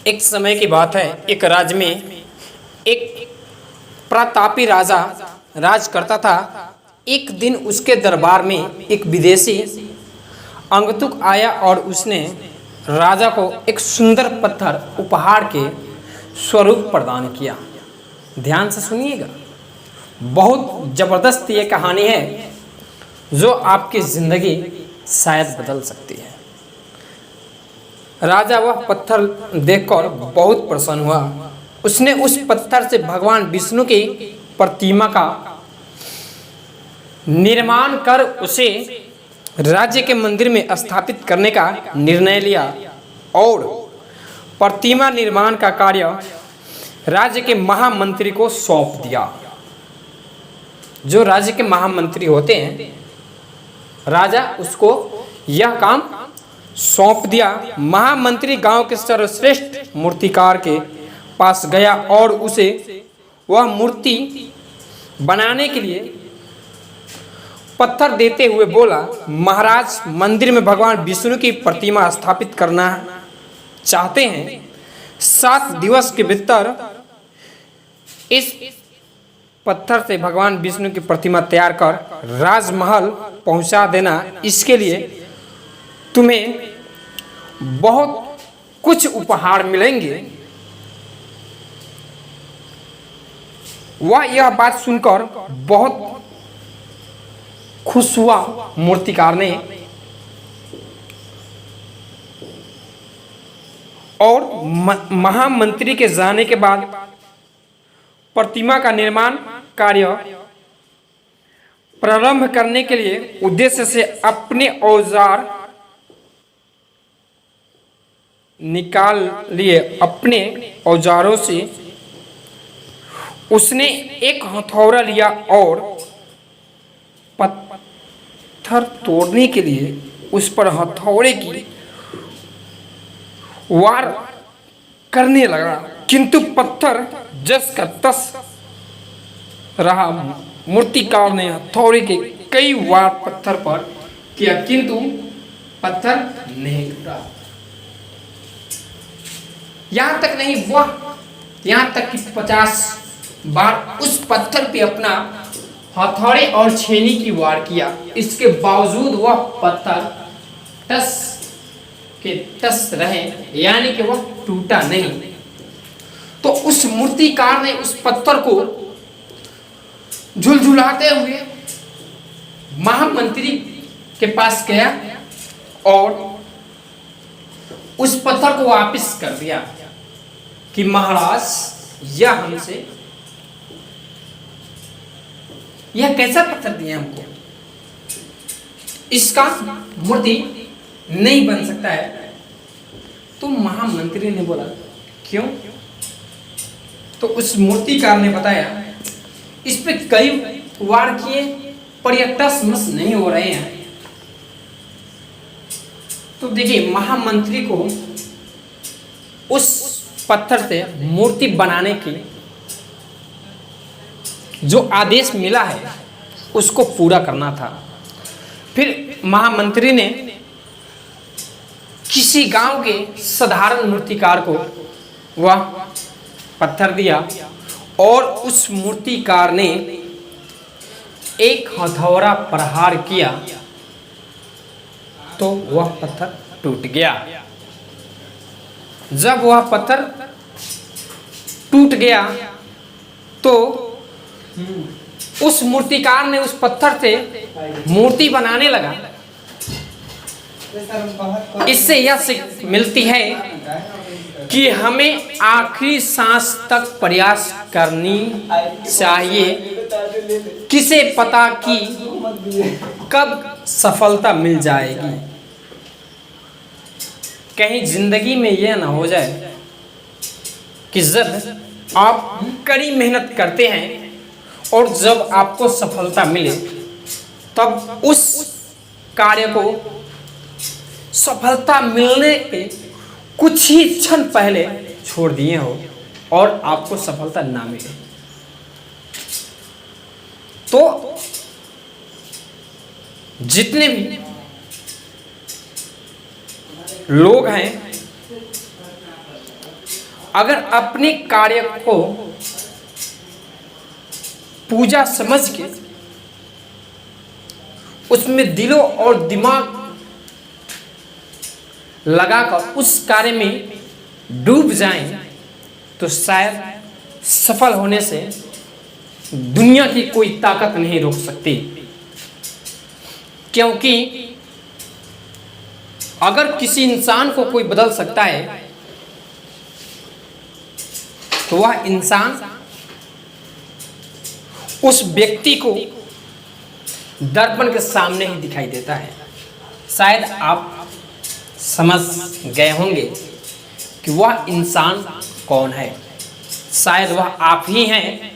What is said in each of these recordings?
एक समय की बात है, एक राज्य में एक प्रतापी राजा राज करता था। एक दिन उसके दरबार में एक विदेशी अंगतुक आया और उसने राजा को एक सुंदर पत्थर उपहार के स्वरूप प्रदान किया। ध्यान से सुनिएगा, बहुत ज़बरदस्त ये कहानी है जो आपकी ज़िंदगी शायद बदल सकती है। राजा वह पत्थर देखकर बहुत प्रसन्न हुआ। उसने उस पत्थर से भगवान विष्णु की प्रतिमा का निर्माण कर उसे राज्य के मंदिर में स्थापित करने का निर्णय लिया और प्रतिमा निर्माण का कार्य राज्य के महामंत्री को सौंप दिया। जो राज्य के महामंत्री होते हैं, राजा उसको यह काम सौंप दिया। महामंत्री गांव के सर्वश्रेष्ठ मूर्तिकार के पास गया और उसे वह मूर्ति बनाने के लिए पत्थर देते हुए बोला, महाराज, मंदिर में भगवान विष्णु की प्रतिमा स्थापित करना चाहते हैं। 7 दिवस के भीतर इस पत्थर से भगवान विष्णु की प्रतिमा तैयार कर राजमहल पहुंचा देना। इसके लिए तुम्हें बहुत कुछ उपहार मिलेंगे। वह यह बात सुनकर बहुत खुश हुआ। मूर्तिकार ने और महामंत्री के जाने के बाद प्रतिमा का निर्माण कार्य प्रारंभ करने के लिए उद्देश्य से अपने औजार निकाल लिए। अपने औजारों से उसने एक हथौड़ा लिया और पत्थर तोड़ने के लिए उस पर हथौड़े की वार करने लगा, किंतु पत्थर जस का तस रहा। मूर्तिकार ने हथौड़े के कई वार पत्थर पर किया, किंतु पत्थर नहीं टूटा। यहां तक नहीं, वह यहां तक कि 50 बार उस पत्थर पे अपना हथौड़े और छेनी की वार किया। इसके बावजूद वह पत्थर टस के टस रहे, यानी कि वह टूटा नहीं। तो उस मूर्तिकार ने उस पत्थर को झुलझुलाते हुए महामंत्री के पास गया और उस पत्थर को वापस कर दिया कि महाराज, यह कैसा पत्थर दिया हमको, इसका मूर्ति नहीं बन सकता है। तो महामंत्री ने बोला, क्यों? तो उस मूर्तिकार ने बताया, इस पे कई वार किए पर यह टस मस नहीं हो रहे हैं। तो देखिए, महामंत्री को उस पत्थर से मूर्ति बनाने की जो आदेश मिला है उसको पूरा करना था। फिर महामंत्री ने किसी गांव के साधारण मूर्तिकार को वह पत्थर दिया और उस मूर्तिकार ने एक हथौड़ा प्रहार किया तो वह पत्थर टूट गया। जब वह पत्थर टूट गया तो उस मूर्तिकार ने उस पत्थर से मूर्ति बनाने लगा। इससे यह सीख मिलती है कि हमें आखिरी सांस तक प्रयास करनी चाहिए। किसे पता कि कब सफलता मिल जाएगी। कहीं जिंदगी में यह ना हो जाए कि जब आप कड़ी मेहनत करते हैं और जब आपको सफलता मिले तब उस कार्य को सफलता मिलने के कुछ ही क्षण पहले छोड़ दिए हो और आपको सफलता ना मिले। तो जितने भी लोग हैं अगर अपने कार्य को पूजा समझ के उसमें दिलो और दिमाग लगाकर उस कार्य में डूब जाएं तो शायद सफल होने से दुनिया की कोई ताकत नहीं रोक सकती। क्योंकि अगर किसी इंसान को कोई बदल सकता है तो वह इंसान उस व्यक्ति को दर्पण के सामने ही दिखाई देता है। शायद आप समझ गए होंगे कि वह इंसान कौन है। शायद वह आप ही हैं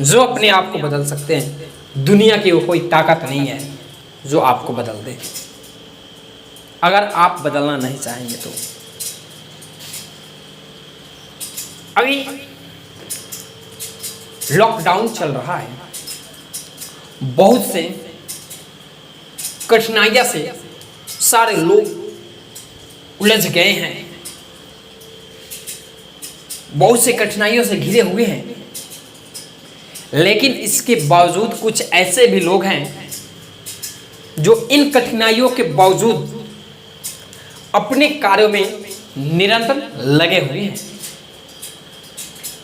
जो अपने आप को बदल सकते हैं। दुनिया की वो कोई ताकत नहीं है जो आपको बदल दे, अगर आप बदलना नहीं चाहेंगे तो। अभी लॉकडाउन चल रहा है, बहुत से कठिनाइयों से सारे लोग उलझ गए हैं, बहुत से कठिनाइयों से घिरे हुए हैं। लेकिन इसके बावजूद कुछ ऐसे भी लोग हैं जो इन कठिनाइयों के बावजूद अपने कार्यों में निरंतर लगे हुए हैं,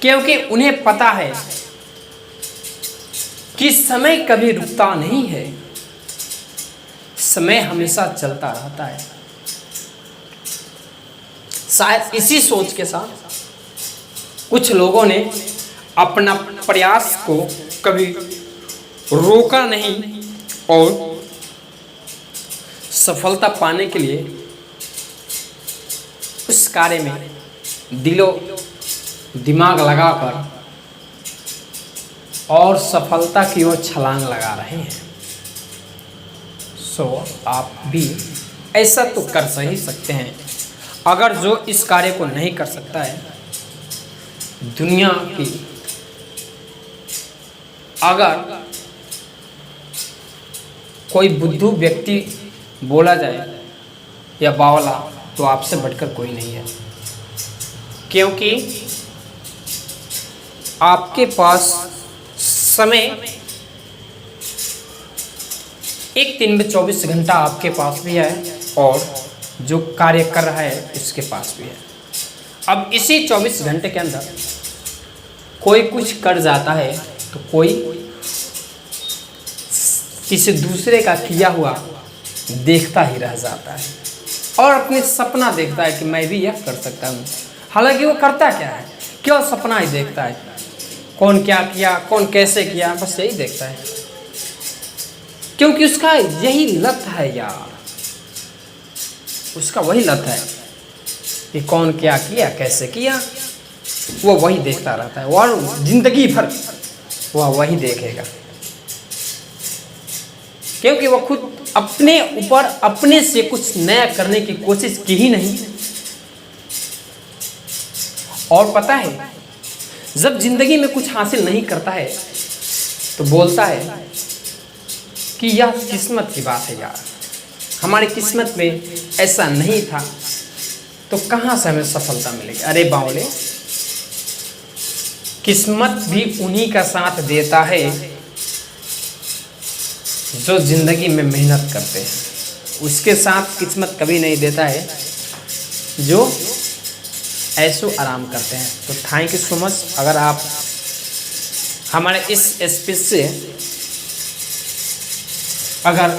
क्योंकि उन्हें पता है कि समय कभी रुकता नहीं है, समय हमेशा चलता रहता है। शायद इसी सोच के साथ कुछ लोगों ने अपना प्रयास को कभी रोका नहीं और सफलता पाने के लिए उस कार्य में दिलो दिमाग लगाकर और सफलता की ओर छलांग लगा रहे हैं। सो आप भी ऐसा तो कर ही सकते हैं। अगर जो इस कार्य को नहीं कर सकता है, दुनिया की अगर कोई बुद्धू व्यक्ति बोला जाए या बावला, तो आपसे बढ़कर कोई नहीं है। क्योंकि आपके पास समय एक दिन में 24 घंटा आपके पास भी है और जो कार्य कर रहा है उसके पास भी है। अब इसी 24 घंटे के अंदर कोई कुछ कर जाता है तो कोई किसी दूसरे का किया हुआ देखता ही रह जाता है और अपने सपना देखता है कि मैं भी यह कर सकता हूँ। हालांकि वो करता क्या है, क्यों सपना ही देखता है, कौन क्या किया, कौन कैसे किया, बस यही देखता है। क्योंकि उसका यही लत है यार, उसका वही लत है कि कौन क्या किया, कैसे किया, वो वही देखता रहता है और जिंदगी भर वह वही देखेगा। क्योंकि वह खुद अपने ऊपर अपने से कुछ नया करने की कोशिश की ही नहीं। और पता है, जब जिंदगी में कुछ हासिल नहीं करता है तो बोलता है कि यह किस्मत की बात है यार, हमारी किस्मत में ऐसा नहीं था तो कहाँ से हमें सफलता मिलेगी। अरे बावले, किस्मत भी उन्हीं का साथ देता है जो जिंदगी में मेहनत करते हैं। उसके साथ किस्मत कभी नहीं देता है जो ऐसो आराम करते हैं। तो थैंक यू सो मच। अगर आप हमारे इस स्पीच से अगर